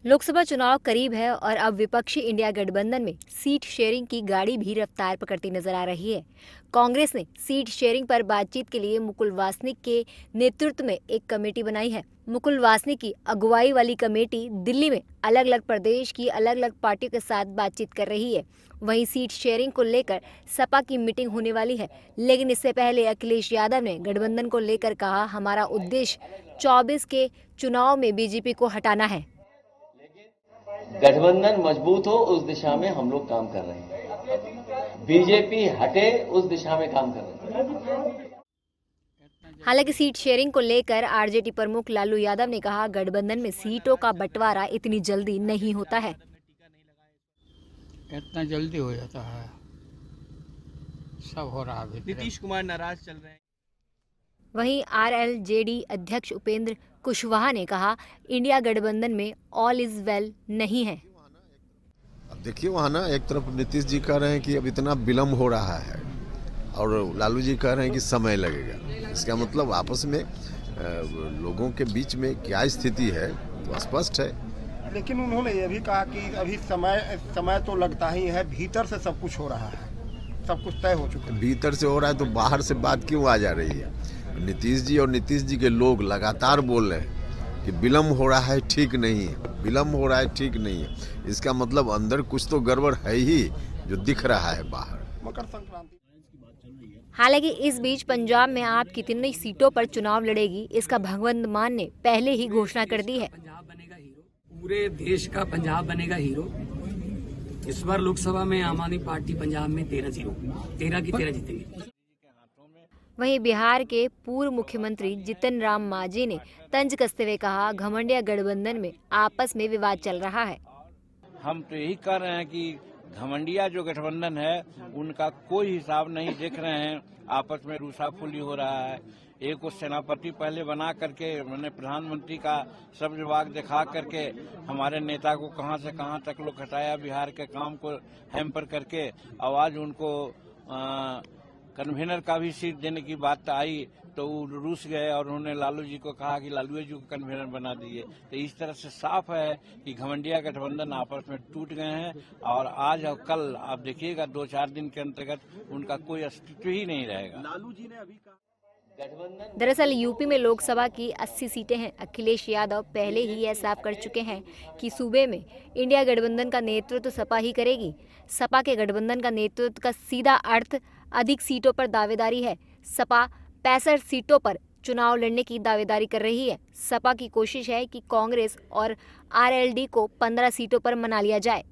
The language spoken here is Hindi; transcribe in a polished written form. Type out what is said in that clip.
लोकसभा चुनाव करीब है और अब विपक्षी इंडिया गठबंधन में सीट शेयरिंग की गाड़ी भी रफ्तार पकड़ती नजर आ रही है। कांग्रेस ने सीट शेयरिंग पर बातचीत के लिए मुकुल वासनिक के नेतृत्व में एक कमेटी बनाई है। मुकुल वासनिक की अगुवाई वाली कमेटी दिल्ली में अलग अलग प्रदेश की अलग अलग पार्टियों के साथ बातचीत कर रही है। वहीं सीट शेयरिंग को लेकर सपा की मीटिंग होने वाली है, लेकिन इससे पहले अखिलेश यादव ने गठबंधन को लेकर कहा, हमारा उद्देश्य 24 के चुनाव में बीजेपी को हटाना है। गठबंधन मजबूत हो उस दिशा में हम लोग काम कर रहे हैं। बीजेपी हटे उस दिशा में काम कर रहे हैं। हालांकि सीट शेयरिंग को लेकर आरजेडी प्रमुख लालू यादव ने कहा, गठबंधन में सीटों का बंटवारा इतनी जल्दी नहीं होता है। इतना जल्दी हो जाता है, सब हो रहा है। नीतीश कुमार नाराज चल रहे हैं। वहीं आरएलजेडी अध्यक्ष उपेंद्र कुशवाहा ने कहा, इंडिया गठबंधन में ऑल इज वेल नहीं है। अब देखिए वहाँ ना एक तरफ नीतीश जी कह रहे हैं कि अब इतना विलम्ब हो रहा है और लालू जी कह रहे हैं कि समय लगेगा। इसका मतलब आपस में लोगों के बीच में क्या स्थिति है तो स्पष्ट है। लेकिन उन्होंने ये भी कहा कि अभी समय तो लगता ही है, भीतर से सब कुछ हो रहा है, सब कुछ तय हो चुका है। भीतर से हो रहा है तो बाहर से बात क्यों आ जा रही है? नीतीश जी और नीतीश जी के लोग लगातार बोल रहे हैं कि विलम्ब हो रहा है, ठीक नहीं है, विलम्ब हो रहा है, ठीक नहीं है। इसका मतलब अंदर कुछ तो गड़बड़ है ही जो दिख रहा है बाहर। मकर संक्रांति। हालांकि इस बीच पंजाब में आप कितनी सीटों पर चुनाव लड़ेगी, इसका भगवंत मान ने पहले ही घोषणा कर दी है। पंजाब बनेगा हीरो, पूरे देश का पंजाब बनेगा हीरो। इस बार लोकसभा में आम आदमी पार्टी पंजाब में 13 की 13 जीतेंगे। वहीं बिहार के पूर्व मुख्यमंत्री जितन राम मांझी ने तंज कसते हुए कहा, घमंडिया गठबंधन में आपस में विवाद चल रहा है। हम तो यही कह रहे हैं कि घमंडिया जो गठबंधन है उनका कोई हिसाब नहीं देख रहे हैं, आपस में रूसाफुली हो रहा है। एक को सेनापति पहले बना करके मैंने प्रधानमंत्री का सब विभाग दिखा करके हमारे नेता को कहां से कहां तक लोग हटाया, बिहार के काम को हैम्पर करके आवाज उनको कन्वेनर का भी सीट देने की बात आई तो वो रूस गए और उन्होंने लालू जी को कहा कि लालू जी को कन्वेनर बना दिए। तो इस तरह से साफ है कि घमंडिया गठबंधन आपस में टूट गए हैं और आज और कल आप देखिएगा 2-4 दिन के अंतर्गत उनका कोई अस्तित्व ही नहीं रहेगा। लालू जी ने अभी कहा दरअसल यूपी में लोकसभा की 80 सीटें हैं। अखिलेश यादव पहले ही यह साफ कर चुके हैं कि सूबे में इंडिया गठबंधन का नेतृत्व सपा ही करेगी। सपा के गठबंधन का नेतृत्व का सीधा अर्थ अधिक सीटों पर दावेदारी है। सपा 65 सीटों पर चुनाव लड़ने की दावेदारी कर रही है। सपा की कोशिश है कि कांग्रेस और आरएलडी को 15 सीटों पर मना लिया जाए।